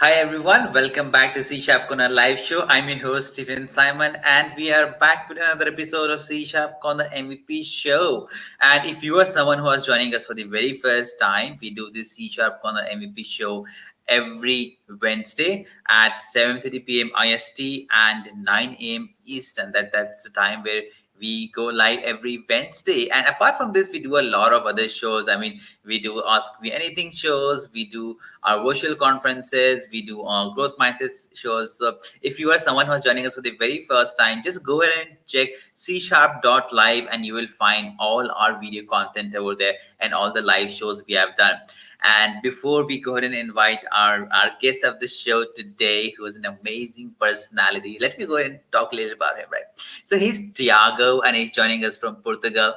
Hi everyone, welcome back to CSharpCorner live show. I'm your host Stephen Simon, and we are back with another episode of CSharpCorner MVP show. And if you are someone who is joining us for the very first time, we do this CSharpCorner MVP show every Wednesday at 7:30 p.m. IST and 9 a.m. Eastern. That's the time where we go live every Wednesday. And apart from this, we do a lot of other shows. We do Ask Me Anything shows, we do our virtual conferences, we do growth mindset shows. So if you are someone who is joining us for the very first time, just go ahead and check csharp.live and you will find all our video content over there and all the live shows we have done. And before we go ahead and invite our guest of the show today, who is an amazing personality, let me go ahead and talk a little about him, right? So he's Tiago and he's joining us from Portugal.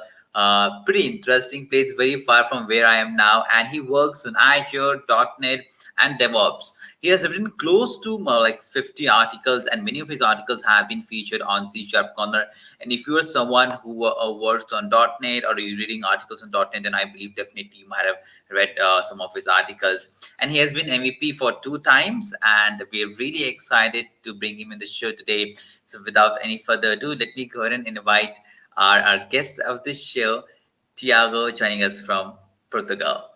Pretty interesting place, very far from where I am now. And he works on Azure, .NET, and DevOps. He has written close to like 50 articles, and many of his articles have been featured on C Sharp Corner. And if you are someone who works on .NET or you're reading articles on .NET, then I believe definitely you might have read some of his articles. And he has been MVP for 2 times, and we're really excited to bring him in the show today. So without any further ado, let me go ahead and invite our guest of this show, Tiago, joining us from Portugal.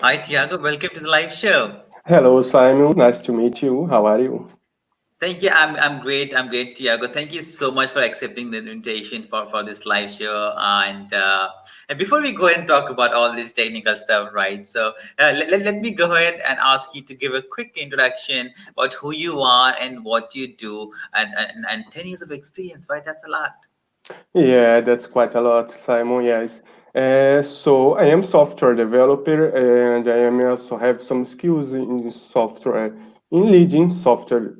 Hi, Tiago. Welcome to the live show. Hello, Simon. Nice to meet you. How are you? Thank you. I'm great. I'm great, Tiago. Thank you so much for accepting the invitation for this live show. And before we go ahead and talk about all this technical stuff, right? So let me go ahead and ask you to give a quick introduction about who you are and what you do, and 10 years of experience, right? That's a lot. Yeah, that's quite a lot, Simon. Yes. So I am software developer, and I am also have some skills in software, in leading software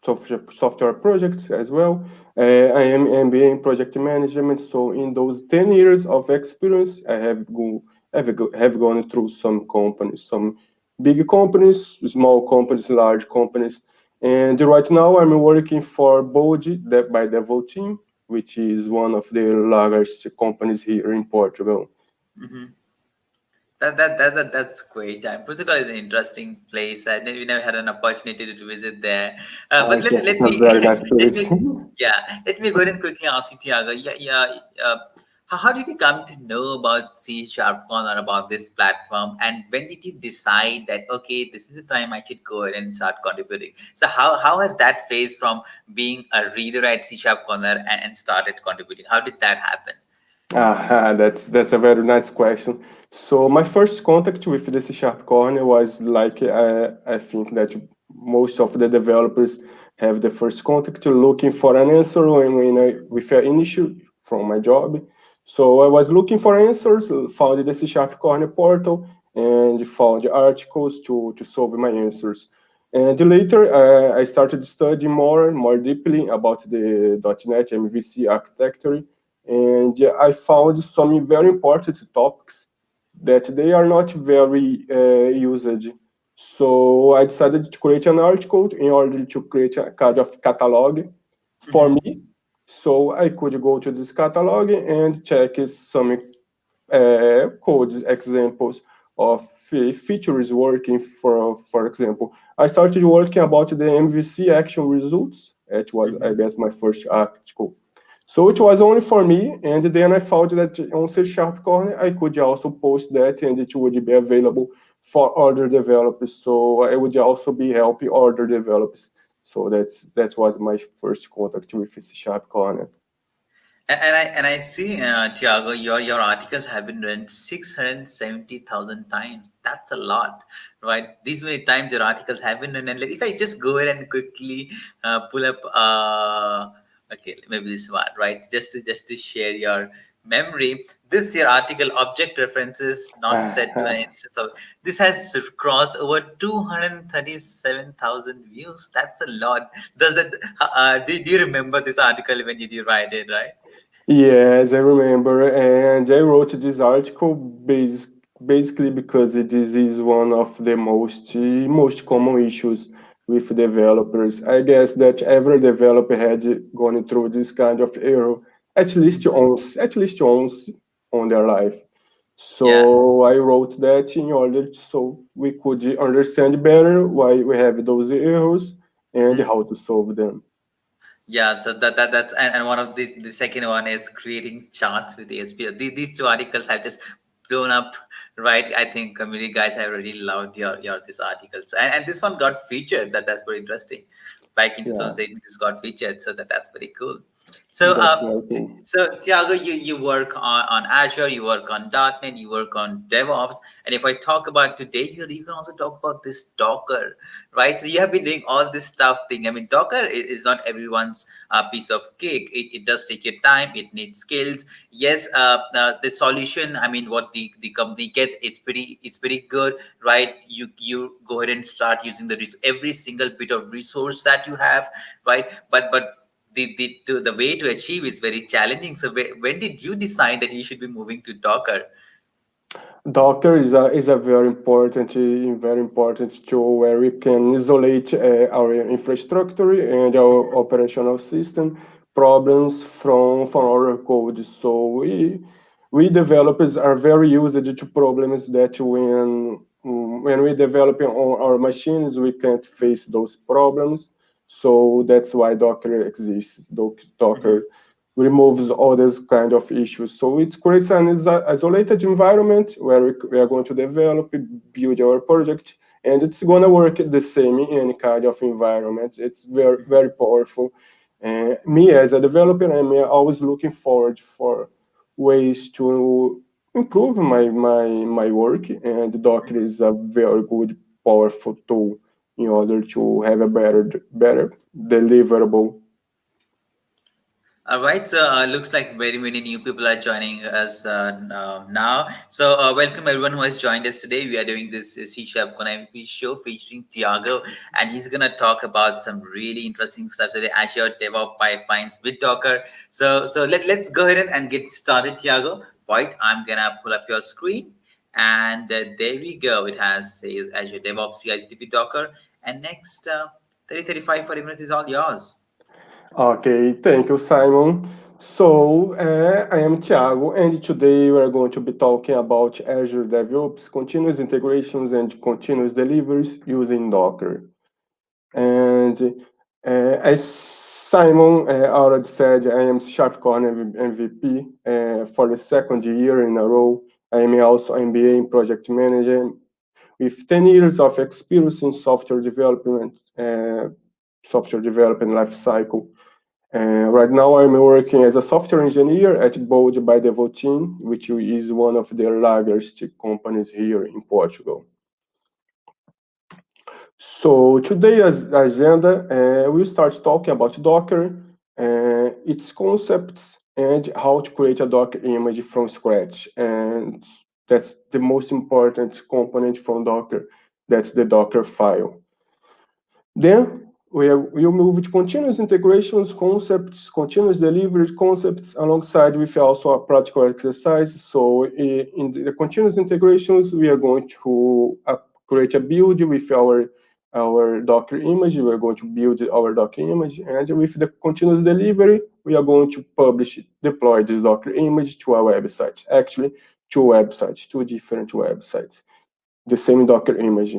projects as well. I am MBA in project management. So in those 10 years of experience, have gone through some companies, some big companies, small companies, large companies, and right now I'm working for Bold by Devo Team, which is one of the largest companies here in Portugal. Mm-hmm. That's great. Portugal is an interesting place. We never had an opportunity to visit there. But Yeah, let a me very nice let place. me let me go ahead and quickly ask you, Tiago. Uh, how did you come to know about C Sharp Corner, about this platform, and when did you decide that okay, this is the time I should go ahead and start contributing? So how has that phase from being a reader at C Sharp Corner and started contributing? How did that happen? That's a very nice question. So my first contact with the CSharpCorner was like I think that most of the developers have the first contact looking for an answer with an issue from my job. So I was looking for answers, found the CSharpCorner portal, and found articles to solve my answers. And later, I started studying more and more deeply about the .NET MVC architecture, and I found some very important topics that they are not very used. So I decided to create an article in order to create a kind of catalog for Mm-hmm. me. So I could go to this catalog and check some code examples of features working. For example, I started working about the MVC action results. It was, I Mm-hmm. guess, my first article. So it was only for me, and then I found that on C Sharp Corner I could also post that, and it would be available for other developers. So I would also be helping other developers. So that was my first contact with C Sharp Corner. And I see, Tiago, your articles have been read 670,000 times. That's a lot, right? These many times your articles have been read. And if I just go ahead and quickly pull up, okay, maybe this one, right? Just to share memory. This year article object references not set to an instance of this has crossed over 237,000 views. That's a lot. Does that do you remember this article when did you write it, right? Yes, I remember, and I wrote this article basically because this is one of the most common issues with developers. I guess that every developer had gone through this kind of error at least once on their life. Yeah. So I wrote that in order so we could understand better why we have those errors and Mhm. how to solve them. Yeah, so that's and one of the second one is creating charts with ASP. These two articles have just blown up, right? I think community guys have really loved your these articles, and this one got featured. That's very interesting. Back in Yeah, 2008, this got featured, so that's pretty cool. So that's very cool. Tiago, you work on Azure, you work on .NET, you work on DevOps, and if I talk about today, you can also talk about this Docker, right? So you have been doing all this stuff thing. I mean, Docker is not everyone's piece of cake. It does take your time. It needs skills. Yes, the solution. I mean, what the company gets, it's pretty good, right? You go ahead and start using every single bit of resource that you have, right? But the way to achieve is very challenging. So when did you decide that you should be moving to Docker? Docker is a very important tool where we can isolate our infrastructure and our operational system problems from our code. So we developers are very used to problems that when we develop on our machines we can't face those problems. So that's why Docker exists. Docker removes all these kind of issues. So it creates an isolated environment where we are going to develop, build our project, and it's going to work the same in any kind of environment. It's very powerful. Me as a developer, I'm always looking forward for ways to improve my work, and Docker is a very good, powerful tool in order to have a better deliverable. All right, so looks like very many new people are joining us now. So welcome everyone who has joined us today. We are doing this C Sharp Connect show featuring Tiago, and he's gonna talk about some really interesting stuff. So the Azure DevOps Pipelines with Docker. So let's go ahead and get started, Tiago. Right, I'm gonna pull up your screen, and there we go. It has says Azure DevOps CI/CD Docker, and next 30, 35, 40 minutes is all yours. Okay, thank you, Simon. So, I am Thiago, and today we are going to be talking about Azure DevOps, continuous integrations, and continuous deliveries using Docker. And as Simon already said, I am CSharpCorner MVP for the second year in a row. I am also MBA in project management with 10 years of experience in software development life cycle. Right now, I'm working as a software engineer at Bold by Devoteam, which is one of the largest companies here in Portugal. So today's agenda, we'll start talking about Docker, its concepts, and how to create a Docker image from scratch. And that's the most important component from Docker. That's the Docker file. Then we'll move to continuous integrations concepts, continuous delivery concepts, alongside with also a practical exercise. So in the continuous integrations, we are going to create a build with our Docker image. We are going to build our Docker image, and with the continuous delivery, we are going to deploy this Docker image to our website. Actually, two different websites, the same Docker image.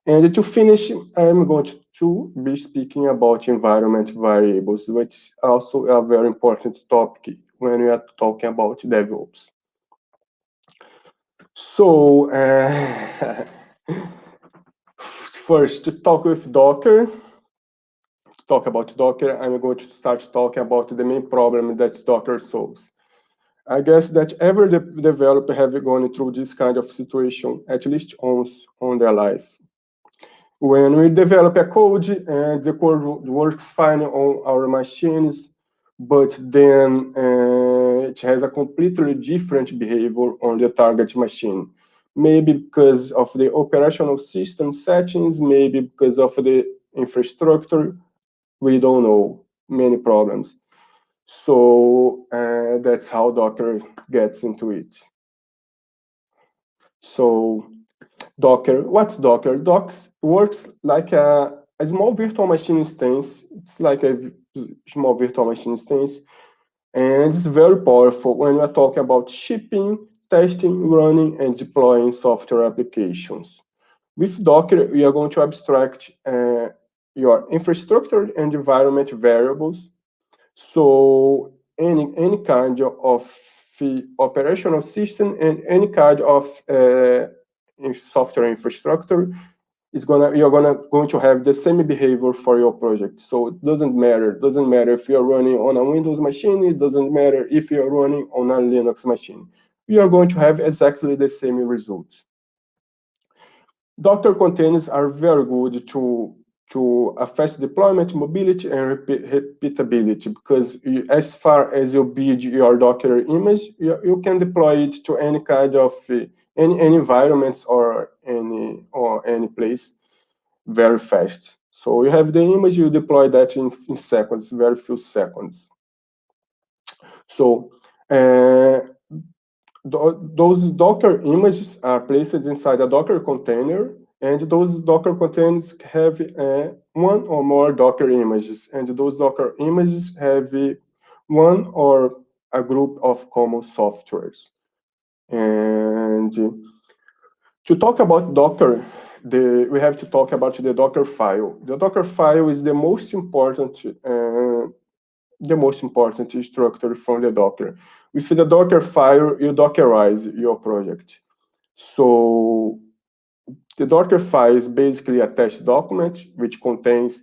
And to finish, I'm going to be speaking about environment variables, which is also a very important topic when we are talking about DevOps. So, first, to talk about Docker, I'm going to start talking about the main problem that Docker solves. I guess that every developer have gone through this kind of situation at least once on their life. When we develop a code and the code works fine on our machines, but then it has a completely different behavior on the target machine. Maybe because of the operational system settings, maybe because of the infrastructure, we don't know, many problems. So that's how Docker gets into it. So Docker, what's Docker? Docker works like a small virtual machine instance. It's like a small virtual machine instance, and it's very powerful when we're talking about shipping, testing, running, and deploying software applications. With Docker, we are going to abstract your infrastructure and environment variables. So any kind of operational system and any kind of software infrastructure is going to have the same behavior for your project. So it doesn't matter. It doesn't matter if you're running on a Windows machine. It doesn't matter if you're running on a Linux machine. We are going to have exactly the same results. Docker containers are very good to a fast deployment, mobility, and repeatability, because as far as you build your Docker image, you can deploy it to any kind of any environments or any place very fast. So you have the image, you deploy that in seconds, very few seconds. So those Docker images are placed inside a Docker container, and those Docker containers have one or more Docker images, and those Docker images have one or a group of common softwares. And to talk about Docker, we have to talk about the Docker file. The Docker file is the most important structure from the Docker. With the Docker file, you Dockerize your project. So the Docker file is basically a test document which contains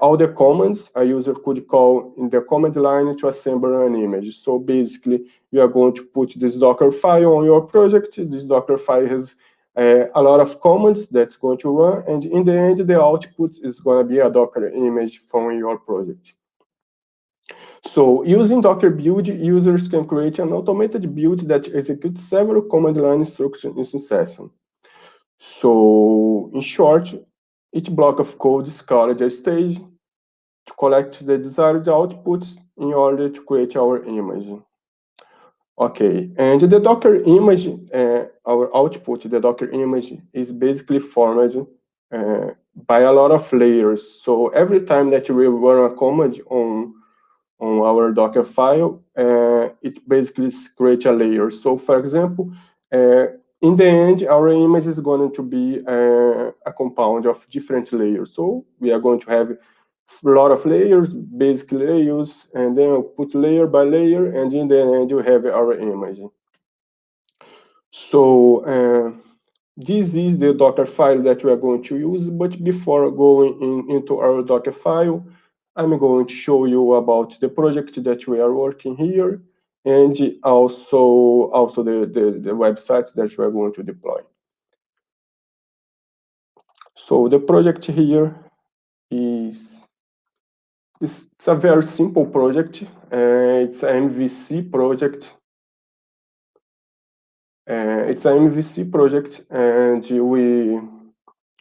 all the commands a user could call in the command line to assemble an image. So basically, you are going to put this Docker file on your project. This Docker file has a lot of commands that's going to run, and in the end, the output is going to be a Docker image from your project. So using Docker build, users can create an automated build that executes several command line instructions in succession. So in short, each block of code is called a stage to collect the desired outputs in order to create our image. Okay, and the Docker image, our output, the Docker image, is basically formed by a lot of layers. So every time that we run a command on our Docker file, it basically creates a layer. So for example, in the end, our image is going to be a compound of different layers. So we are going to have a lot of layers, basic layers, and then we'll put layer by layer, and in the end, you have our image. So this is the Docker file that we are going to use, but before going into our Docker file, I'm going to show you about the project that we are working here, and also the websites that we are going to deploy. So the project here is it's a very simple project. It's an MVC project. It's an MVC project, and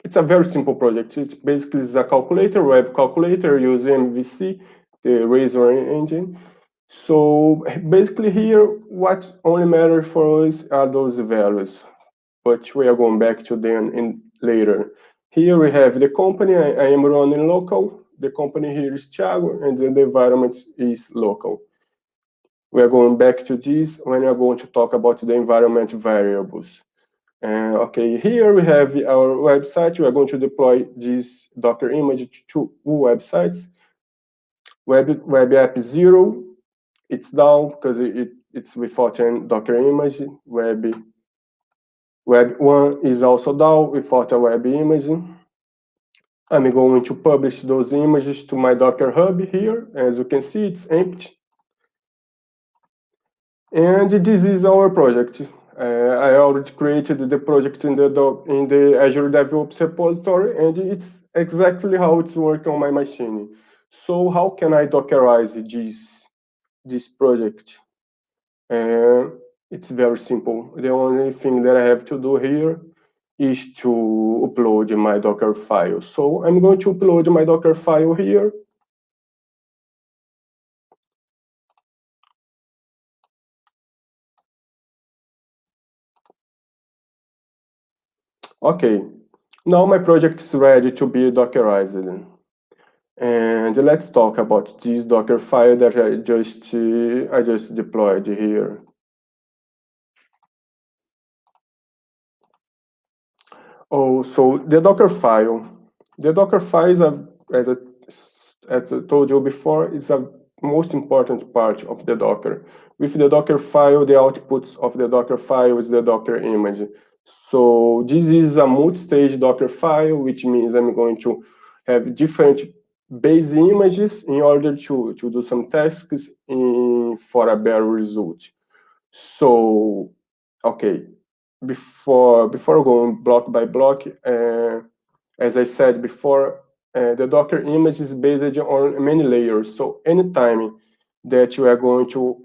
it's a very simple project. It basically is a calculator, web calculator using MVC, the Razor engine. So basically here, what only matters for us are those values, but we are going back to them later. Here we have the company. I am running local. The company here is Thiago, and then the environment is local. We are going back to this when we are going to talk about the environment variables. Okay, here we have our website. We are going to deploy this Docker image to two websites. Web app 0, it's down because it's without an Docker image. Web 1 is also down without a web image. I'm going to publish those images to my Docker Hub here. As you can see, it's empty. And this is our project. I already created the project in the Azure DevOps repository, and it's exactly how it's working on my machine. So how can I Dockerize this this project. It's very simple. The only thing that I have to do here is to upload my Docker file. So I'm going to upload my Docker file here. Okay, now my project is ready to be Dockerized. And let's talk about this Docker file that I just deployed here. Oh, so the Docker file. The Docker file is as I told you before, it's a most important part of the Docker. With the Docker file, the outputs of the Docker file is the Docker image. So this is a multi-stage Docker file, which means I'm going to have different base images in order to do some tasks for a better result. So, okay, before going block by block, as I said before, the Docker image is based on many layers. So anytime that you are going to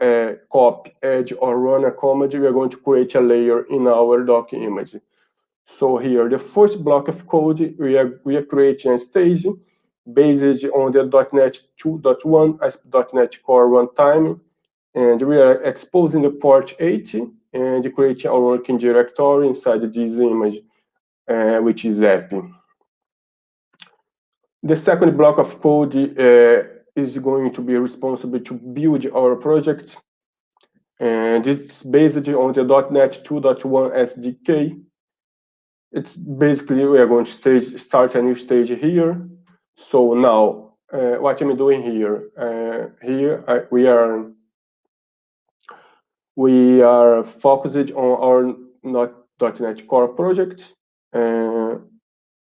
copy, add, or run a command, we are going to create a layer in our Docker image. So here, the first block of code, we are creating a stage based on the .NET 2.1 as .NET Core runtime, and we are exposing the port 80 and creating our working directory inside this image, which is app. The second block of code is going to be responsible to build our project, and it's based on the .NET 2.1 SDK. It's basically we are going to start a new stage here. So now, what I'm doing here, we are focused on our .NET Core project.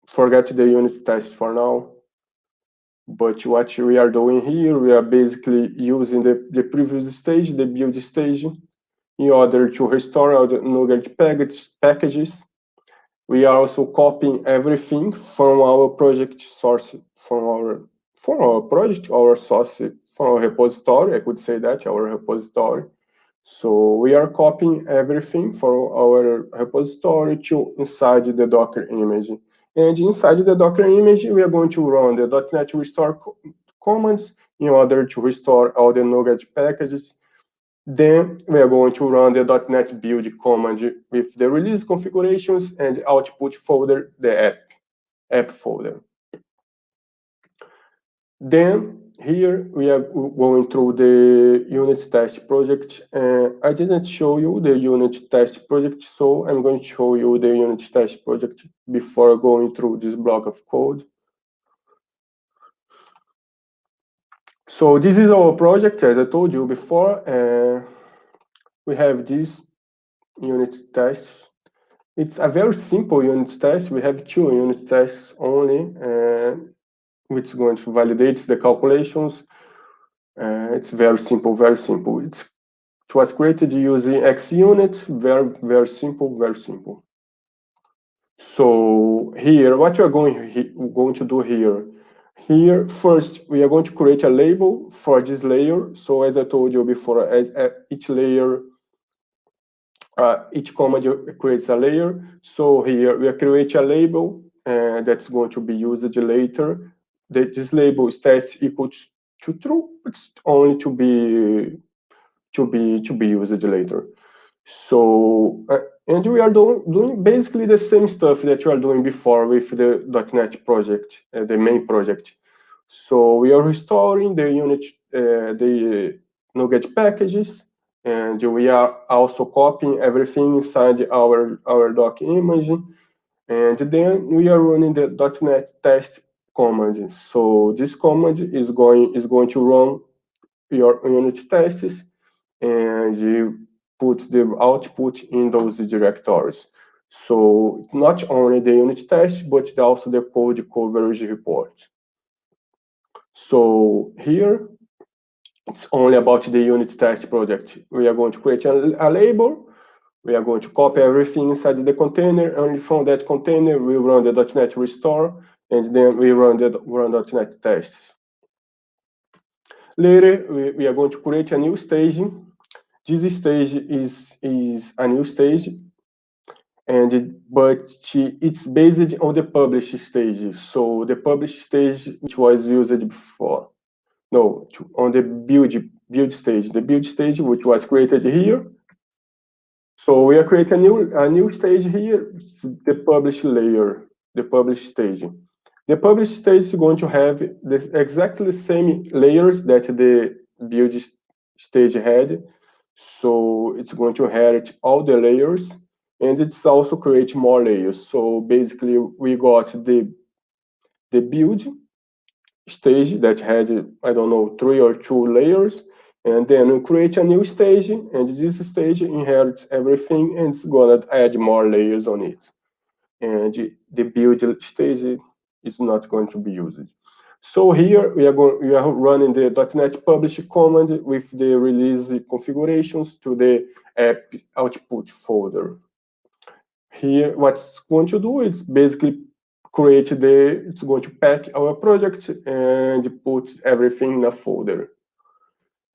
Forget the unit test for now. But what we are doing here, we are basically using the previous stage, the build stage, in order to restore all the NuGet packages. We are also copying everything from our project source, from our project, our source, from our repository. I could say that, our repository. So we are copying everything from our repository to inside the Docker image. And inside the Docker image, we are going to run the .NET restore commands in order to restore all the NuGet packages. Then we are going to run the .NET build command with the release configurations and output folder, the app folder. Then here we are going through the unit test project. I didn't show you the unit test project, so I'm going to show you the unit test project before going through this block of code. So this is our project, as I told you before. We have this unit test. It's a very simple unit test. We have 2 unit tests only, which is going to validate the calculations. It's very simple, very simple. It was created using XUnit, very simple, very simple. So here, what we are going to do here. Here, first, we are going to create a label for this layer. So as I told you before, each layer, each command creates a layer. So here we are creating a label that's going to be used later. This label is test equal to true. It's only to be used later. So and we are doing basically the same stuff that you are doing before with the .NET project, the main project. So we are restoring the unit, the NuGet packages, and we are also copying everything inside our doc image, and then we are running the .NET test command. So this command is going to run your unit tests, and you put the output in those directories. So not only the unit test, but also the code coverage report. So here, it's only about the unit test project. We are going to create a label. We are going to copy everything inside the container, and from that container, we run the .NET restore, and then we run .NET tests. Later, we are going to create a new stage. This stage is a new stage, but it's based on the published stage. So the published stage, which was used before, no, on the build stage. The build stage, which was created here. So we are creating a new stage here, the published layer, the published stage. The published stage is going to have exactly the same layers that the build stage had. So it's going to inherit all the layers, and it's also create more layers. So basically, we got the build stage that had, I don't know, 3 or 2 layers, and then we create a new stage, and this stage inherits everything, and it's gonna add more layers on it. And the build stage is not going to be used. So here we are running the .NET publish command with the release configurations to the app output folder. Here, what it's going to do is basically it's going to pack our project and put everything in a folder.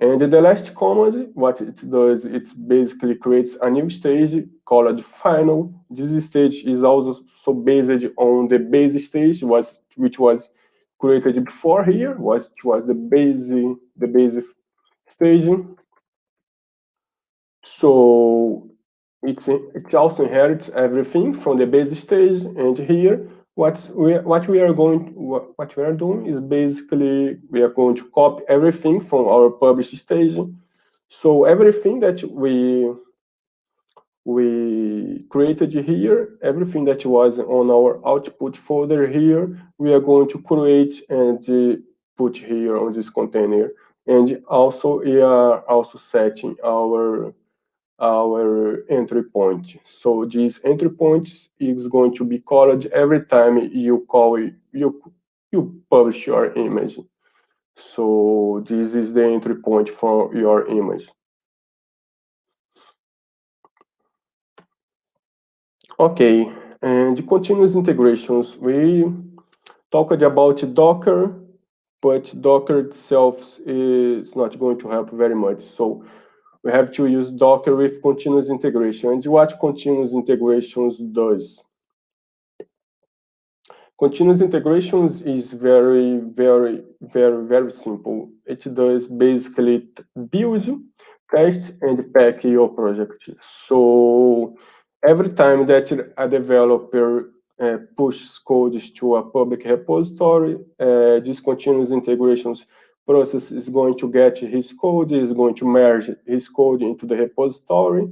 And the last command, what it does, it basically creates a new stage called final. This stage is also based on the base stage, which was created before here, which was the base stage. So it also inherits everything from the base stage, and here what we are doing is basically we are going to copy everything from our published stage. So everything that we created here, everything that was on our output folder here, we are going to create and put here on this container. And also we are also setting our entry point. So this entry point is going to be called every time you publish your image. So this is the entry point for your image. Okay, and the continuous integrations. We talked about Docker, but Docker itself is not going to help very much. So we have to use Docker with continuous integration. And what continuous integrations does? Continuous integrations is very, very, very, very simple. It does basically build, test, and pack your project. So every time that a developer pushes code to a public repository, this continuous integrations process is going to get his code, is going to merge his code into the repository,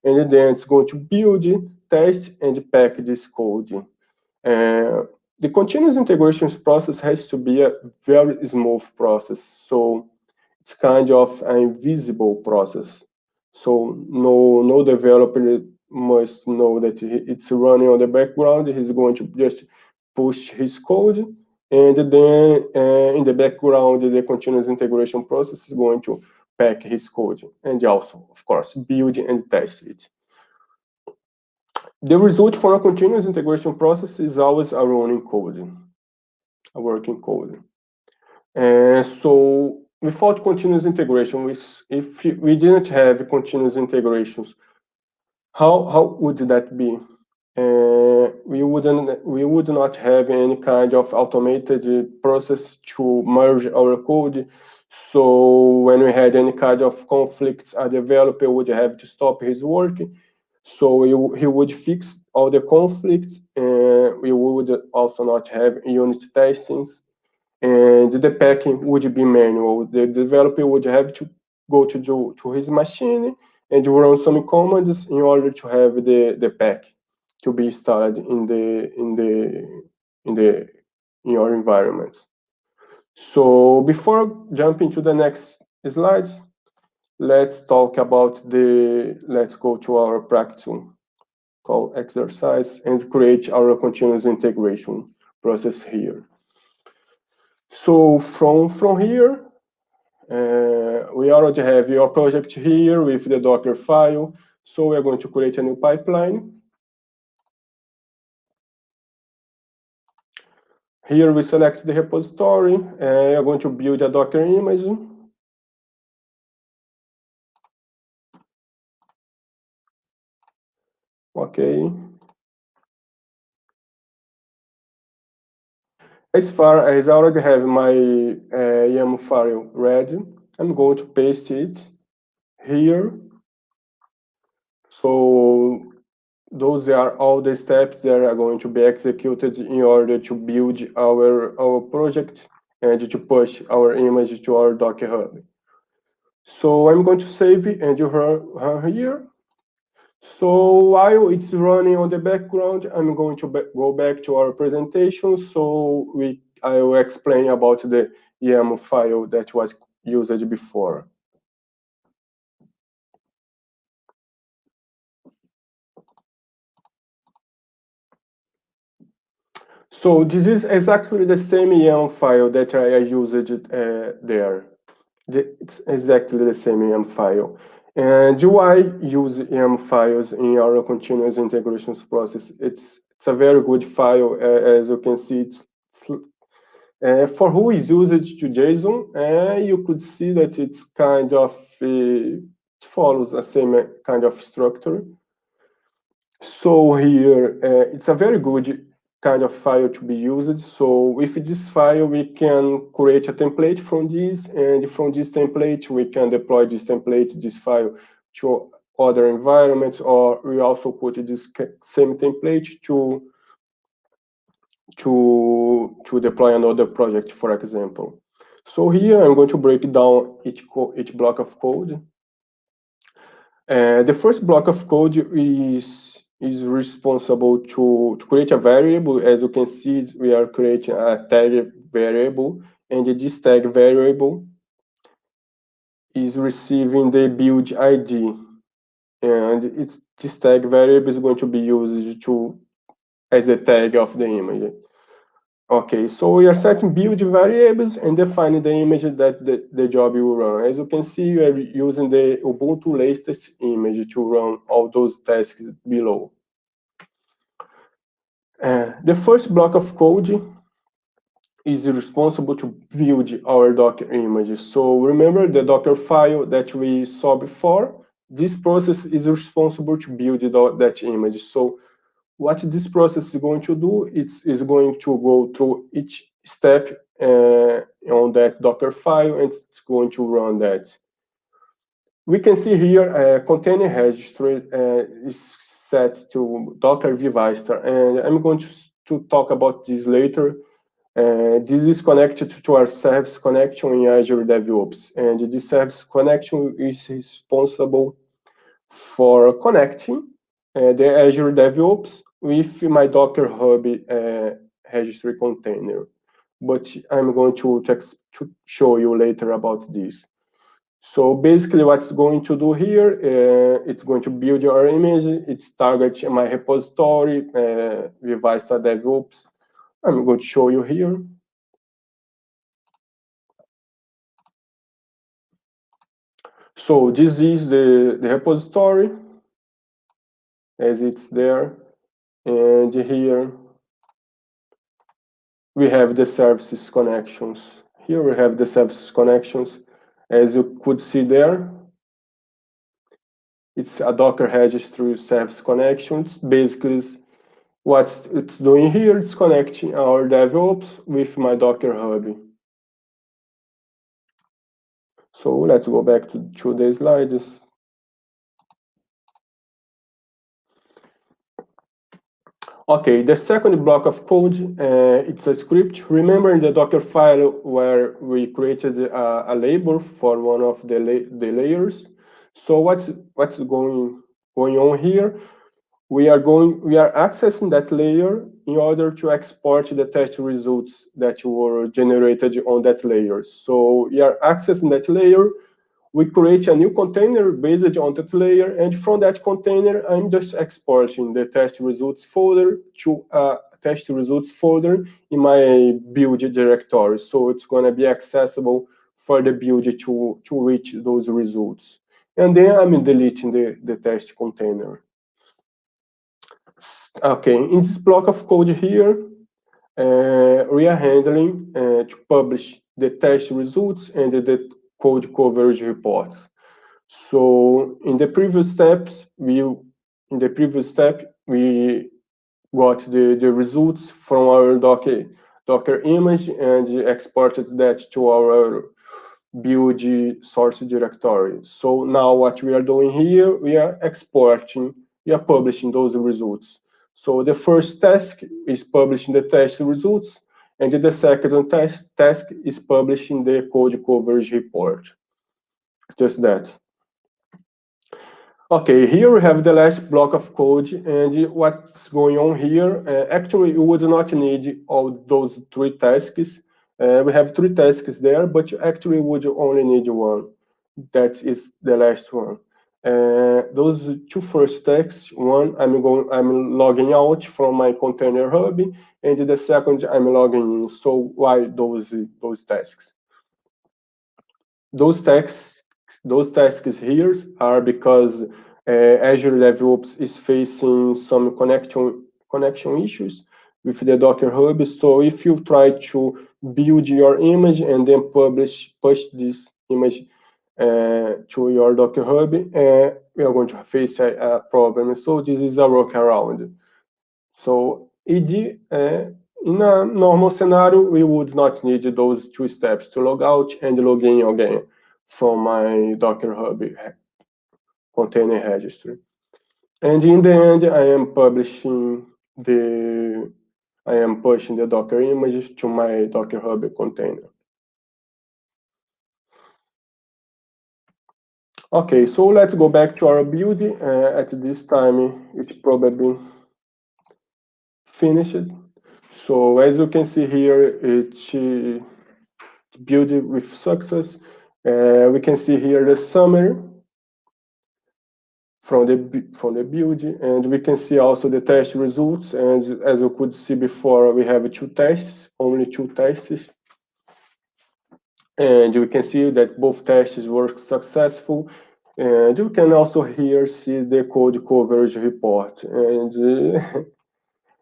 and then it's going to build, test, and pack this code. The continuous integrations process has to be a very smooth process. So it's kind of an invisible process. So no developer must know that it's running on the background. He's going to just push his code, and then in the background, the continuous integration process is going to pack his code and also, of course, build and test it. The result for a continuous integration process is always a running code, a working code. And so without continuous integration, if we didn't have continuous integrations, how would that be? We would not have any kind of automated process to merge our code. So when we had any kind of conflicts, a developer would have to stop his work. So he would fix all the conflicts, and we would also not have unit testings, and the packing would be manual. The developer would have to go to his machine and run some commands in order to have the pack to be installed in your environment. So before jumping to the next slides, let's talk about let's go to our practical exercise and create our continuous integration process here. So from here, we already have your project here with the Docker file. So we are going to create a new pipeline. Here we select the repository. We are going to build a Docker image. Okay. As far as I already have my YAML file ready, I'm going to paste it here. So those are all the steps that are going to be executed in order to build our project and to push our image to our Docker Hub. So I'm going to save it and run here. So while it's running on the background, I'm going to go back to our presentation. So I will explain about the YAML file that was used before. So this is exactly the same YAML file that I used there. It's exactly the same YAML file. And do I use YAML files in our continuous integrations process? It's a very good file. As you can see, for who is used to JSON, you could see that it's kind of it follows the same kind of structure. So here, it's a very good kind of file to be used. So with this file, we can create a template from this, and from this template, we can deploy this template, this file, to other environments, or we also put this same template to deploy another project, for example. So here, I'm going to break down each block of code. The first block of code is responsible to create a variable. As you can see, we are creating a tag variable, and this tag variable is receiving the build ID, and this tag variable is going to be used as the tag of the image. Okay, so we are setting build variables and defining the image that the job will run. As you can see, we are using the Ubuntu latest image to run all those tasks below. The first block of code is responsible to build our Docker images. So remember the Docker file that we saw before? This process is responsible to build that image. So what this process is going to do, it's going to go through each step on that Docker file, and it's going to run that. We can see here container registry is set to Docker Vivas, and I'm going to talk about this later. This is connected to our service connection in Azure DevOps, and this service connection is responsible for connecting the Azure DevOps with my Docker Hub registry container. But I'm going to show you later about this. So basically what's going to do here, it's going to build your image, it's targeting my repository, Vivasta DevOps. I'm going to show you here. So this is the repository as it's there. And here we have the services connections. Here we have the services connections. As you could see there, it's a Docker registry service connection. It's basically what it's doing here, it's connecting our DevOps with my Docker Hub. So let's go back to the slides. Okay, the second block of code, it's a script. Remember in the Docker file where we created a label for one of the layers. So what's going on here? We are accessing that layer in order to export the test results that were generated on that layer. So we are accessing that layer. We create a new container based on that layer, and from that container, I'm just exporting the test results folder to a test results folder in my build directory. So it's going to be accessible for the build to reach those results. And then I'm deleting the test container. Okay, in this block of code here, we are handling to publish the test results and the code coverage reports. So in the previous steps, we in the previous step, we got the results from our Docker image and exported that to our build source directory. So now what we are doing here, we are exporting, we are publishing those results. So the first task is publishing the test results, and the second task is publishing the code coverage report. Just that. Okay, here we have the last block of code, and what's going on here. Actually, you would not need all those 3 tasks. We have 3 tasks there, but you actually would only need one. That is the last one. Those 2 first tasks, one, I'm logging out from my container hub, and the second, I'm logging in. So why those tasks? Those tasks here are because Azure DevOps is facing some connection issues with the Docker Hub. So if you try to build your image and then push this image to your Docker Hub, we are going to face a problem. So this is a workaround. So in a normal scenario, we would not need those 2 steps to log out and log in again from my Docker Hub container registry. And in the end, I am pushing the Docker image to my Docker Hub container. Okay, so let's go back to our build. At this time, it's probably finished. So as you can see here, it's built with success. We can see here the summary from the build, and we can see also the test results. And as you could see before, we have 2 tests, only 2 tests. And you can see that both tests were successful. And you can also here see the code coverage report. And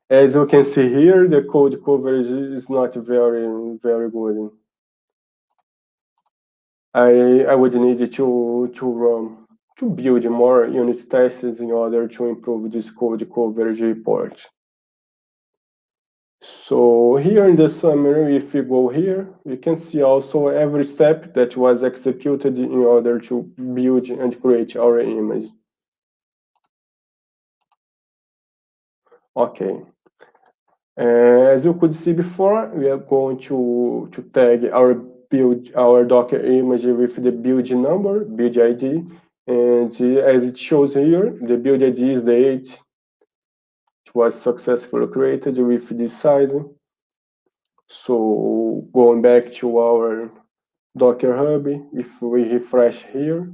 as you can see here, the code coverage is not very, very good. I would need to build more unit tests in order to improve this code coverage report. So here in the summary, if we go here, we can see also every step that was executed in order to build and create our image. Okay. As you could see before, we are going to tag our Docker image with the build number, build ID, and as it shows here, the build ID is the 8. It was successfully created with this size. So going back to our Docker Hub, if we refresh here,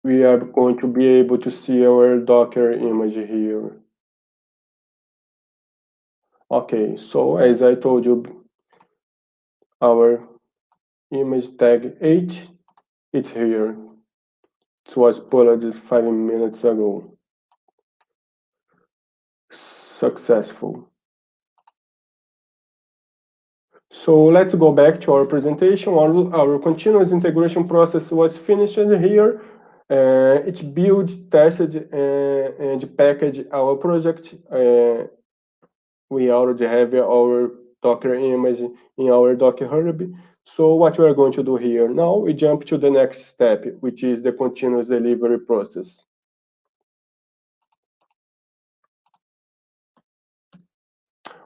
we are going to be able to see our Docker image here. Okay, so as I told you, our image tag 8, it's here. It was pulled 5 minutes ago. Successful. So let's go back to our presentation. Our continuous integration process was finished here. It's built, tested, and packaged our project. We already have our Docker image in our Docker Hub. So what we are going to do here now, we jump to the next step, which is the continuous delivery process.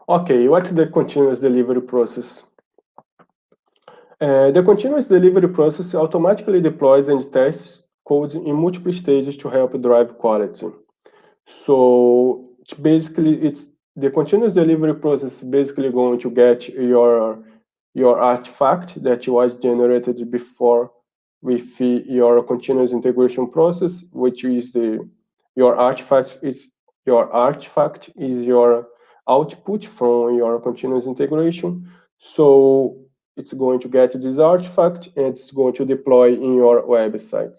Okay, what's the continuous delivery process? The continuous delivery process automatically deploys and tests code in multiple stages to help drive quality. So it's the continuous delivery process is basically going to get your artifact that was generated before with your continuous integration process, which is your artifact is your output from your continuous integration. So it's going to get this artifact and it's going to deploy in your website.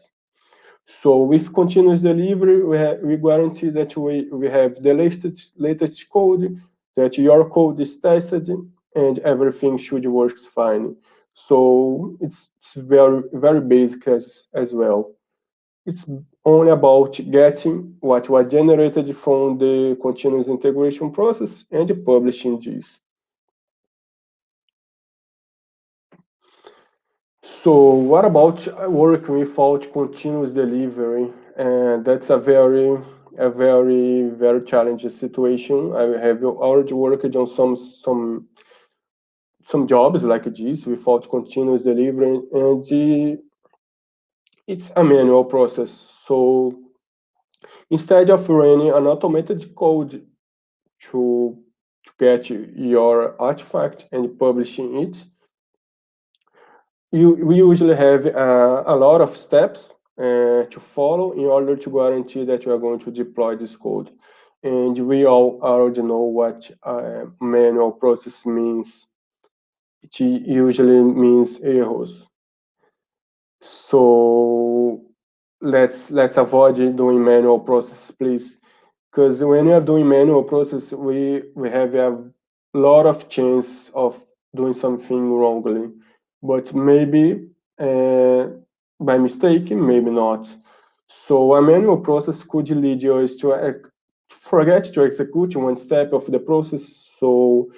So with continuous delivery, we guarantee that we have the latest code, that your code is tested, and everything should work fine. So it's very basic as well. It's only about getting what was generated from the continuous integration process and publishing this. So what about working without continuous delivery? And that's a very challenging situation. I have already worked on some jobs like this without continuous delivery, and it's a manual process. So instead of running an automated code to get your artifact and publishing it, we usually have a lot of steps to follow in order to guarantee that you are going to deploy this code. And we all already know what manual process means. It usually means errors. So let's avoid doing manual process, please, because when we are doing manual process, we have a lot of chance of doing something wrongly, but maybe by mistake, maybe not. So a manual process could lead us to forget to execute one step of the process. So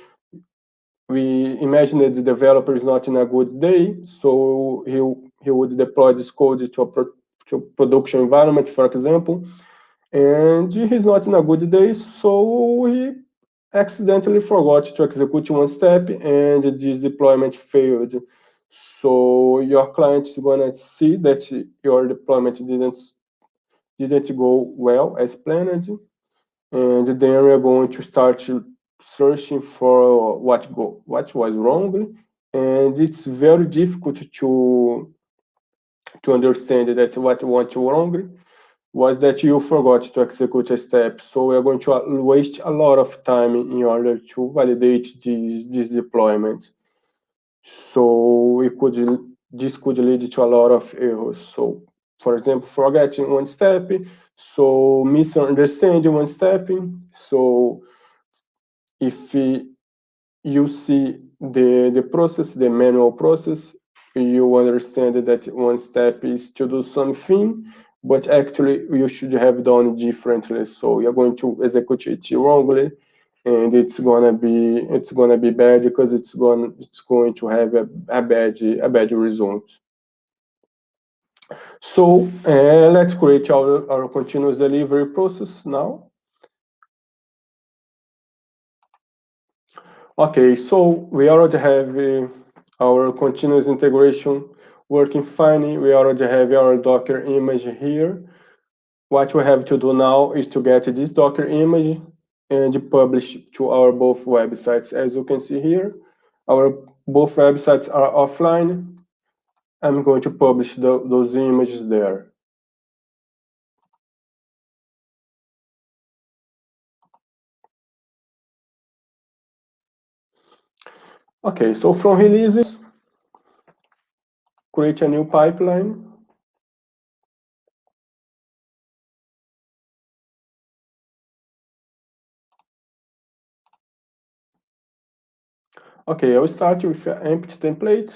we imagine that the developer is not in a good day, so he would deploy this code to to production environment, for example, and he's not in a good day, so he accidentally forgot to execute one step, and this deployment failed. So your client is gonna see that your deployment didn't go well as planned, and then we're going to start searching for what was wrong, and it's very difficult to understand that what went wrong was that you forgot to execute a step. So we're going to waste a lot of time in order to validate this deployment. So this could lead to a lot of errors. So for example, forgetting one step, so misunderstanding one step. So if you see the process, the manual process, you understand that one step is to do something, but actually you should have done differently. So you're going to execute it wrongly, and it's gonna be bad because it's going to have a bad result. So let's create our continuous delivery process now. Okay, so we already have our continuous integration working fine. We already have our Docker image here. What we have to do now is to get this Docker image and publish to our both websites. As you can see here, our both websites are offline. I'm going to publish those images there. Okay, so from releases, create a new pipeline. Okay, I'll start with an empty template.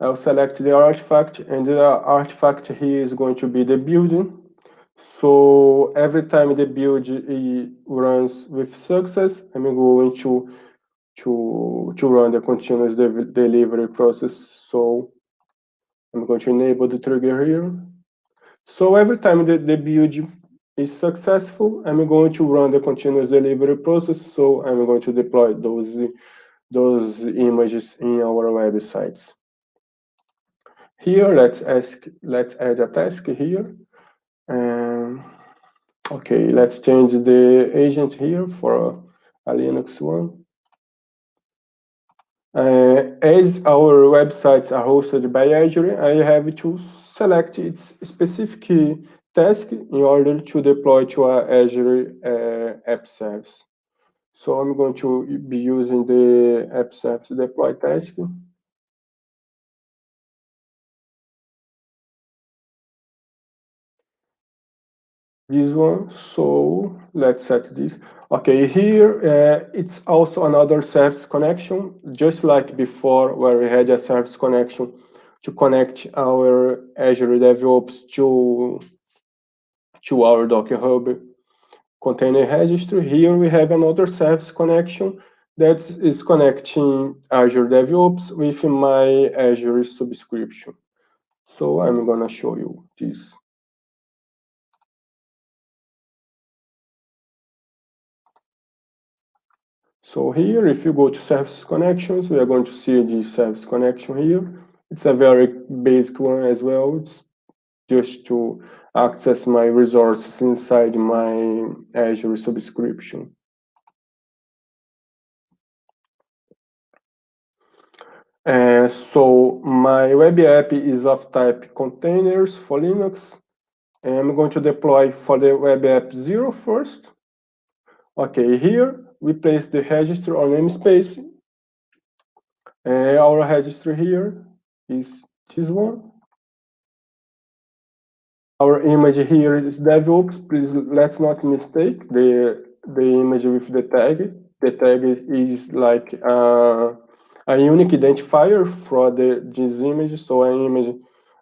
I'll select the artifact, and the artifact here is going to be the building. So every time the build runs with success, I'm going to run the continuous delivery process. So I'm going to enable the trigger here. So every time the build is successful, I'm going to run the continuous delivery process. So I'm going to deploy those images in our websites. Here, let's add a task here. Okay, let's change the agent here for a Linux one. As our websites are hosted by Azure, I have to select its specific task in order to deploy to our Azure app service. So I'm going to be using the app service deploy task. this one. So let's set this. Okay, here it's also another service connection, just like before where we had a service connection to connect our Azure DevOps to our Docker Hub container registry. Here we have another service connection that is connecting Azure DevOps with my Azure subscription. So I'm gonna show you this. So here, if you go to service connections, we are going to see the service connection here. It's a very basic one as well. It's just to access my resources inside my Azure subscription. So my web app is of type containers for Linux. And I'm going to deploy for the web app 0 first. Okay, here we place the registry or namespace. Our registry here is this one. Our image here is DevOps. Please let's not mistake the image with the tag. The tag is like a unique identifier for this image. So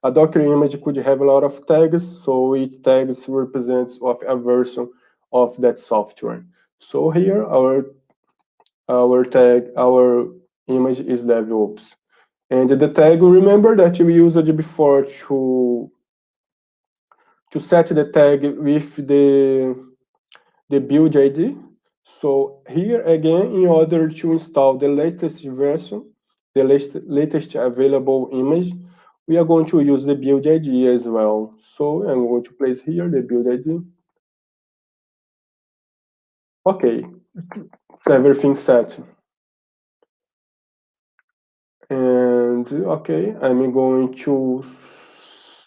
a Docker image could have a lot of tags. So each tag represents of a version of that software. So here our image is DevOps. And the tag, remember that we used before to set the tag with the build ID. So here again, in order to install the latest version, the latest available image, we are going to use the build ID as well. So I'm going to place here the build ID. Okay, everything set. And okay, I'm going to,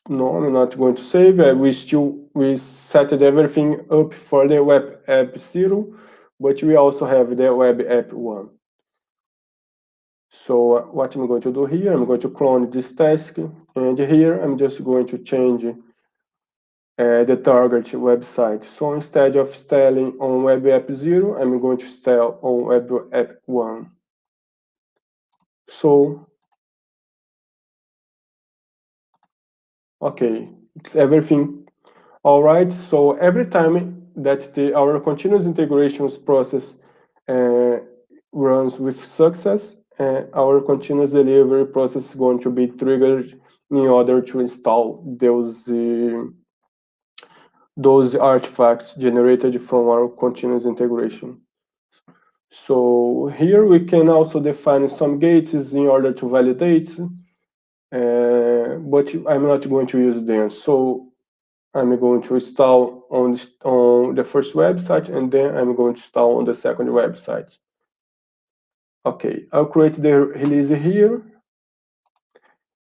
no, I'm not going to save. We set everything up for the web app 0, but we also have the web app 1. So what I'm going to do here, I'm going to clone this task, and here I'm just going to change the target website. So instead of installing on web app 0, I'm going to install on web app 1. So okay, it's everything all right. So every time that our continuous integrations process runs with success, our continuous delivery process is going to be triggered in order to install those artifacts generated from our continuous integration. So here we can also define some gates in order to validate, but I'm not going to use them. So I'm going to install on the first website, and then I'm going to install on the second website. Okay, I'll create the release here.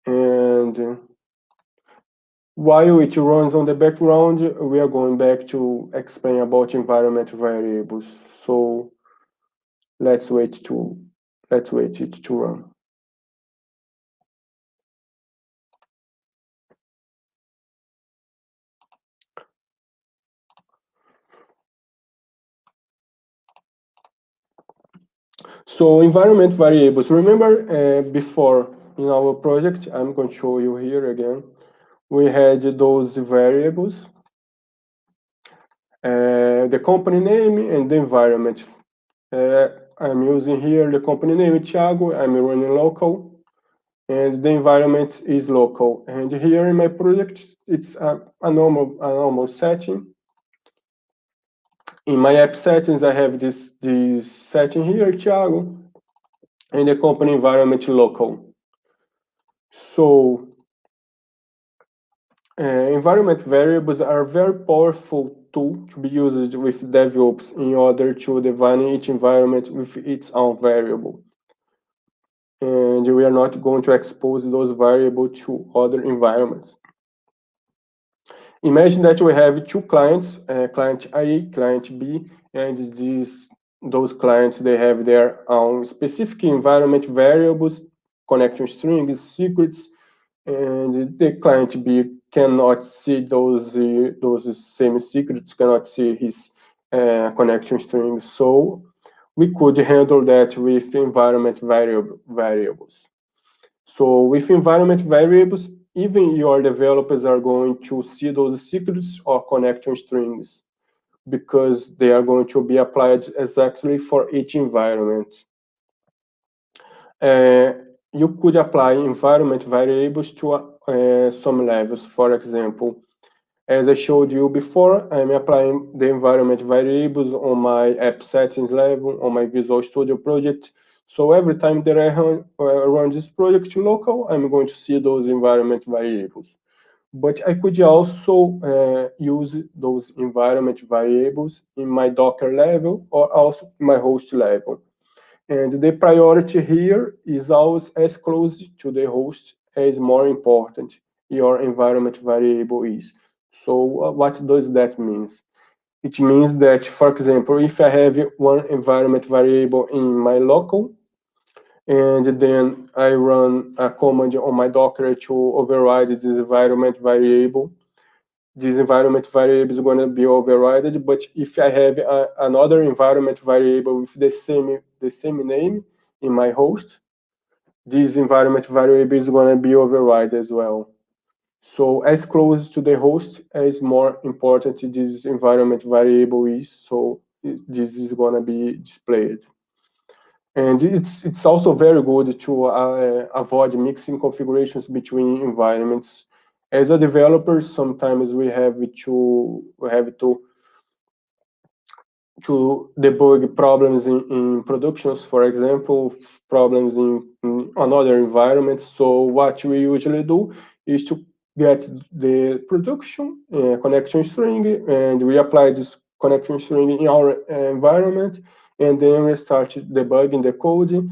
And while it runs on the background, we are going back to explain about environment variables. So let's wait it to run. So environment variables, remember before in our project, I'm going to show you here again, we had those variables, the company name and the environment. I'm using here the company name, Thiago, I'm running local, and the environment is local. And here in my project, it's a normal setting. In my app settings, I have this setting here, Thiago, and the company environment local. So environment variables are a very powerful tool to be used with DevOps in order to define each environment with its own variable. And we are not going to expose those variables to other environments. Imagine that we have two clients, client A, client B, and those clients, they have their own specific environment variables, connection strings, secrets, and the client B cannot see those same secrets, cannot see his connection strings. So we could handle that with environment variables. So with environment variables, even your developers are going to see those secrets or connection strings because they are going to be applied exactly for each environment. You could apply environment variables to some levels. For example, as I showed you before, I'm applying the environment variables on my app settings level, on my Visual Studio project. So every time that I run this project local, I'm going to see those environment variables. But I could also use those environment variables in my Docker level or also my host level. And the priority here is always as close to the host as more important your environment variable is. So what does that mean? It means that, for example, if I have one environment variable in my local, and then I run a command on my Docker to override this environment variable, this environment variable is going to be overridden. But if I have another environment variable with the same name in my host, this environment variable is going to be overridden as well. So as close to the host as more important this environment variable is, so this is going to be displayed. And it's also very good to avoid mixing configurations between environments. As a developer, sometimes we have to debug problems in productions, for example, problems in another environment. So what we usually do is to get the production connection string, and we apply this connection string in our environment, and then we start debugging the code.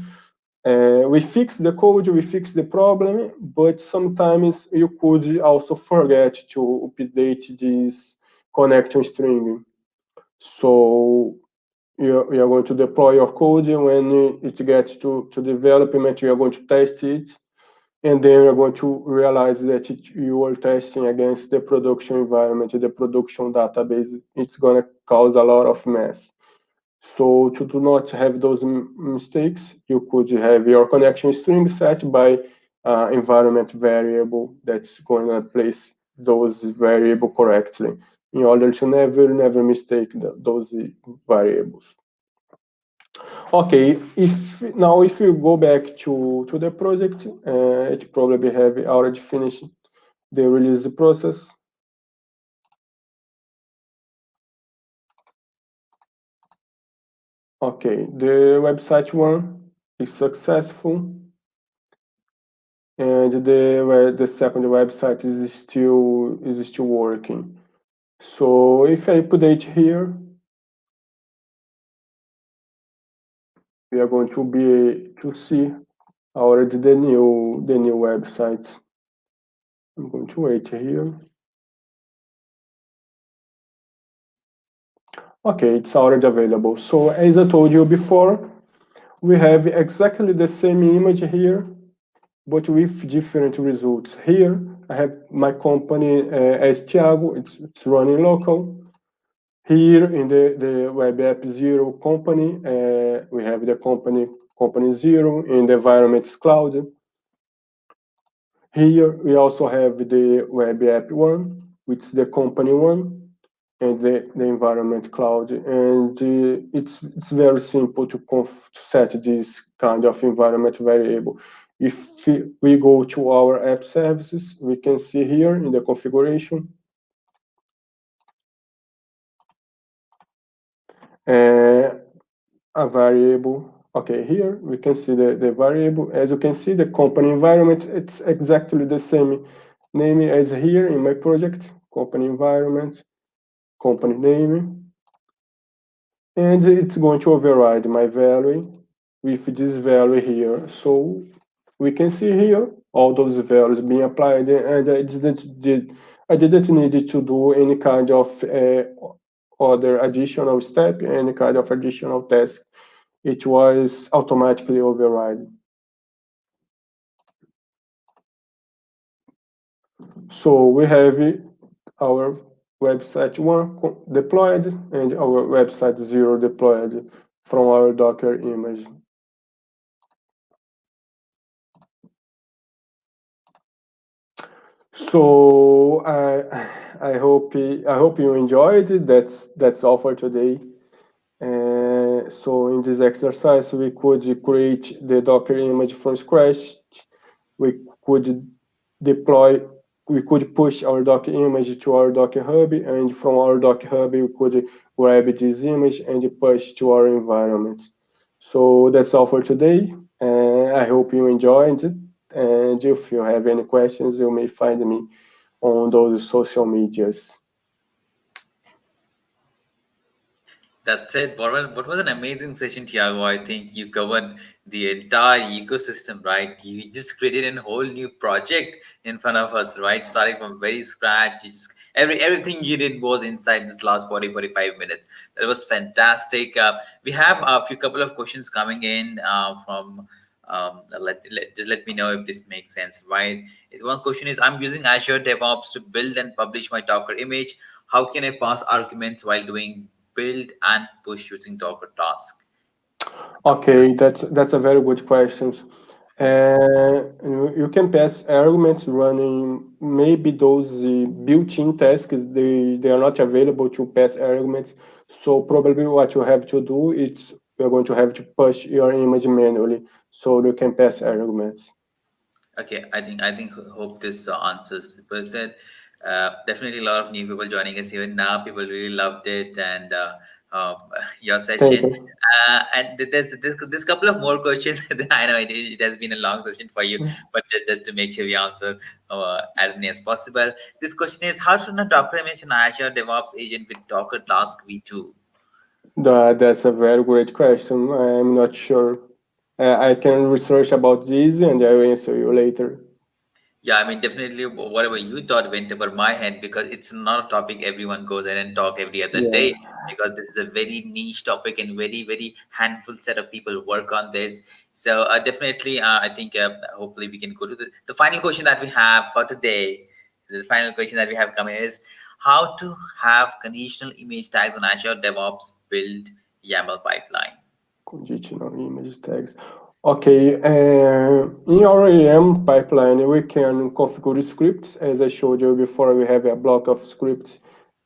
We fix the code, we fix the problem, but sometimes you could also forget to update this connection string. So you are going to deploy your code. When it gets to development, you are going to test it, and then you're going to realize that you are testing against the production environment, the production database. It's going to cause a lot of mess. So to do not have those mistakes, you could have your connection string set by environment variable that's going to place those variable correctly in order to never mistake those variables. Okay, if you go back to the project, it probably have already finished the release process. Okay, the website one is successful, and the second website is still working. So if I put it here, we are going to be to see already the new website. I'm going to wait here. Okay, it's already available. So as I told you before, we have exactly the same image here, but with different results. Here, I have my company as Thiago, it's running local. Here in the web app 0 company, we have the company 0 in the environments cloud. Here we also have the web app 1, which is the company 1, and the environment cloud. And it's very simple to set this kind of environment variable. If we go to our app services, we can see here in the configuration a variable. Okay, here we can see the variable. As you can see, the company environment, it's exactly the same name as here in my project, company environment, company name. And it's going to override my value with this value here. So we can see here all those values being applied, and I didn't need to do any kind of other additional step, any kind of additional task. It was automatically overridden. So we have our website 1 deployed and our website 0 deployed from our Docker image. So I hope you enjoyed. That's all for today. So in this exercise, we could create the Docker image from scratch. We could deploy, we could push our Docker image to our Docker Hub, and from our Docker Hub, we could grab this image and push to our environment. So that's all for today. I hope you enjoyed it. And if you have any questions, you may find me on those social medias. That's it. What was an amazing session, Thiago. I think you covered the entire ecosystem, right? You just created a whole new project in front of us, right? Starting from very scratch. You just everything you did was inside this last 45 minutes. That was fantastic. We have a few couple of questions coming in from just let me know if this makes sense, right? One question is, I'm using Azure DevOps to build and publish my Docker image. How can I pass arguments while doing build and push using Docker task? Okay, that's a very good question. You can pass arguments running maybe those built-in tasks. They are not available to pass arguments. So probably what you have to do is you're going to have to push your image manually so you can pass arguments. Okay, I think hope this answers the person. Definitely a lot of new people joining us even now. People really loved it and uh, your Thank session. you. And there's couple of more questions. I know it has been a long session for you, but just to make sure we answer as many as possible. This question is, how to run a Docker image in Azure DevOps agent with Docker Task V2? That's a very great question. I'm not sure. I can research about this and I will answer you later. Yeah, I mean, definitely whatever you thought went over my head because it's not a topic everyone goes ahead and talk every other day, Yeah. because this is a very niche topic and very handful set of people work on this. So definitely, I think hopefully we can go to the final question that we have for today. The final question that we have coming is how to have conditional image tags on Azure DevOps build YAML pipeline. Conditional image tags. Okay, in our AM pipeline, we can configure scripts. As I showed you before, we have a block of scripts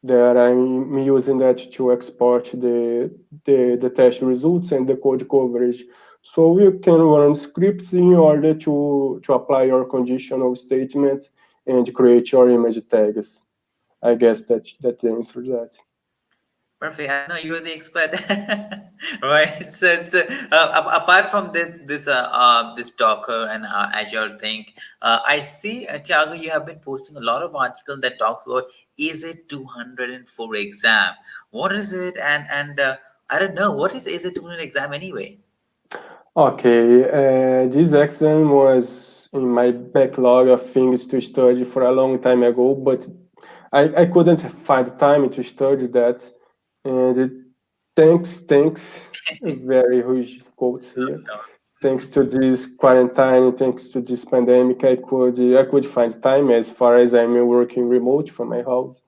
that I'm using that to export the test results and the code coverage. So we can run scripts in order to apply your conditional statements and create your image tags. I guess that answers that. Perfect. I know you're the expert, right? Apart from this Docker and Azure thing, I see, Thiago, you have been posting a lot of articles that talks about is it 204 exam. What is it? And I don't know what is it 200 exam anyway. Okay, this exam was in my backlog of things to study for a long time ago, but I couldn't find time to study that. And thanks, very huge quotes here. Thanks to this quarantine, thanks to this pandemic, I could find time as far as I'm working remote from my house.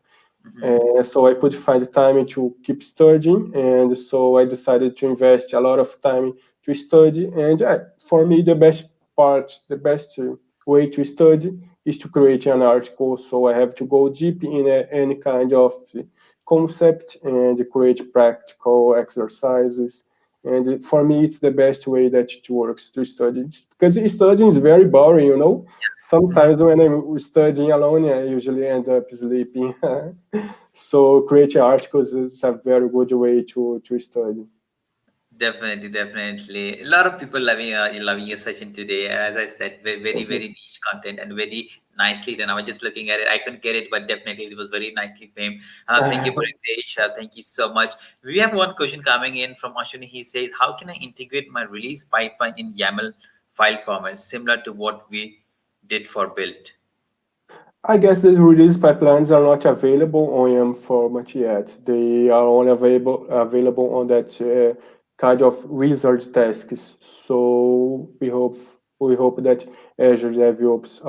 Mhm. So I could find time to keep studying, and so I decided to invest a lot of time to study. And for me, the best way to study is to create an article. So I have to go deep in any kind of concept and create practical exercises. And for me, it's the best way that it works to study, because studying is very boring, you know. Sometimes when I'm studying alone, I usually end up sleeping. So creating articles is a very good way to study. Definitely, definitely. A lot of people loving your session today. As I said, very Mhm. niche content and very nicely done. I was just looking at it. I couldn't get it, but definitely it was very nicely framed. Thank you, Paritesh. Thank you so much. We have one question coming in from Ashwini. He says, "How can I integrate my release pipeline in YAML file format, similar to what we did for build?" I guess the release pipelines are not available on YAML format yet. They are only available on that kind of wizard tasks. So we hope that Azure DevOps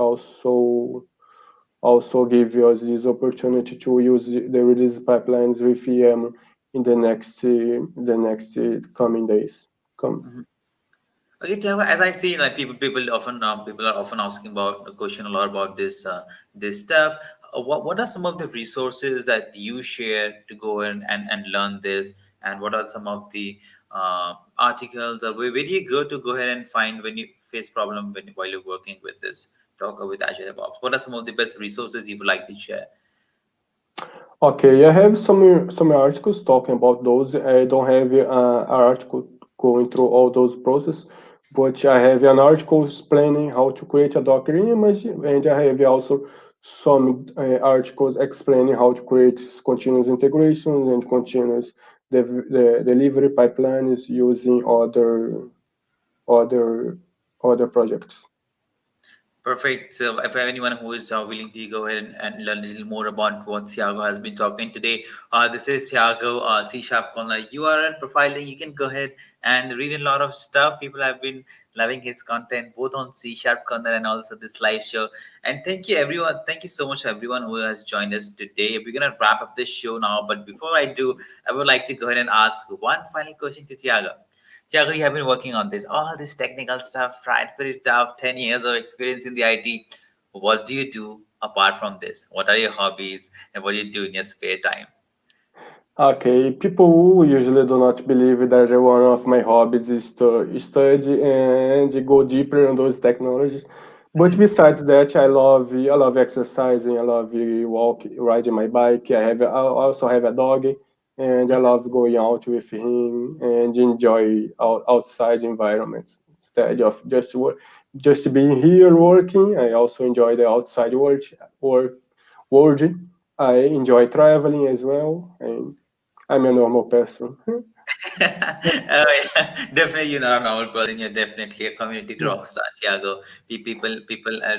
also give us this opportunity to use the release pipelines with EM in the next coming days. Come. Mhm. Okay, Thiago, as I see, like people are often asking about a question a lot about this stuff. What are some of the resources that you share to go and learn this, and what are some of the articles, or where do you go to go ahead and find when you face problem while you're working with this Docker with Azure DevOps? What are some of the best resources you would like to share? Okay, I have some articles talking about those. I don't have an article going through all those processes, but I have an article explaining how to create a Docker image, and I have also some articles explaining how to create continuous integrations and continuous the delivery pipelines using other other projects. Perfect. So, if anyone who is willing to go ahead and learn a little more about what Thiago has been talking today, this is Thiago, C Sharp Corner URL profiling. You can go ahead and read a lot of stuff. People have been loving his content both on C Sharp Corner and also this live show. And thank you, everyone. Thank you so much, everyone who has joined us today. We're gonna wrap up this show now, but before I do, I would like to go ahead and ask one final question to Thiago. Thiago, you have been working on this, all this technical stuff, right? Pretty tough, 10 years of experience in the IT. What do you do apart from this? What are your hobbies and what do you do in your spare time? Okay, people usually do not believe that one of my hobbies is to study and go deeper on those technologies. But Mhm. besides that, I love exercising. I love riding my bike. I also have a dog, and I love going out with him and enjoy outside environments instead of just being here working. I also enjoy the outside world. I enjoy traveling as well, and I'm a normal person. Yeah. Definitely, you're not a normal person. You're definitely a community rock star, Thiago. People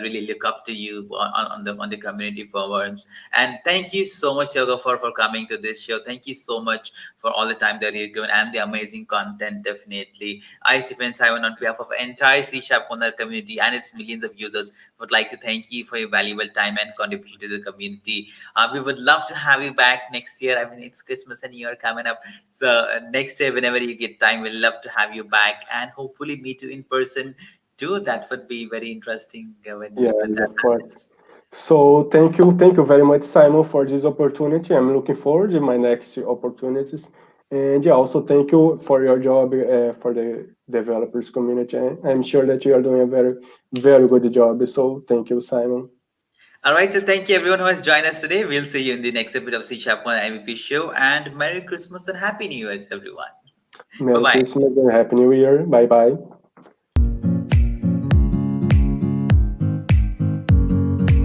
really look up to you on the community forums. And thank you so much, Thiago, for coming to this show. Thank you so much for all the time that you've given and the amazing content. Definitely, I, Stephen Simon, on behalf of entire C Sharp Corner community and its millions of users, would like to thank you for your valuable time and contribution to the community. We would love to have you back next year. I mean, it's Christmas and New Year coming up. So next year, whenever you get time, we'll love to have you back and hopefully meet you in person too. That would be very interesting when Yes, that of course. happens. So thank you very much, Simon, for this opportunity. I'm looking forward to my next opportunities. And yeah, also thank you for your job for the developers community. I'm sure that you are doing a very, very good job. So thank you, Simon. All right. So thank you everyone who has joined us today. We'll see you in the next episode of C Sharp One MVP show. And Merry Christmas and Happy New Year, everyone. Bye Merry bye. Christmas and Happy New Year. Bye bye.